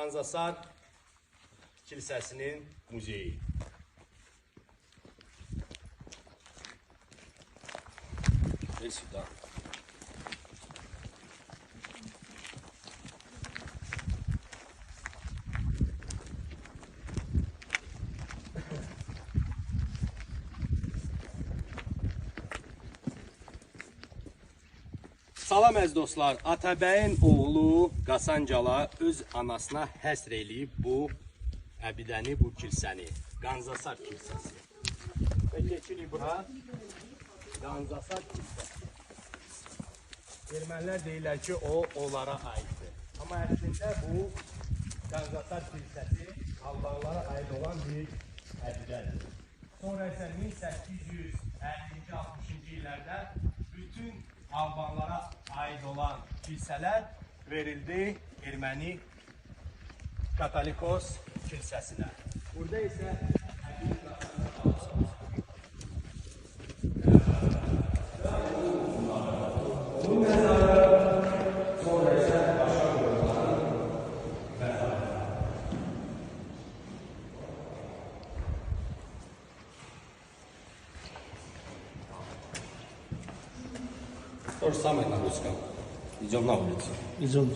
Qanzasar Kilsəsinin muzeyi. Ver sida. Salam əziz dostlar, Atabəyin oğlu Qasancala öz anasına həsr eləyib bu əbidəni, bu kilsəni, Qanzasar kilsəsi. Və keçirik bura, Qanzasar kilsəsi. Ermənilər deyirlər ki, o, onlara aiddir. Amma əslində bu Qanzasar kilsəsi Albanlara aid olan bir əbidədir. Sonra isə 1850-60-cı illərdə bütün Albanlara aid olan kilsələr verildi Erməni Katolikos kilsəsinə. Burada isə bu məzarı sonra isə başqa qurumların məzarı. То же самое на русском. Идем на улицу. Идем.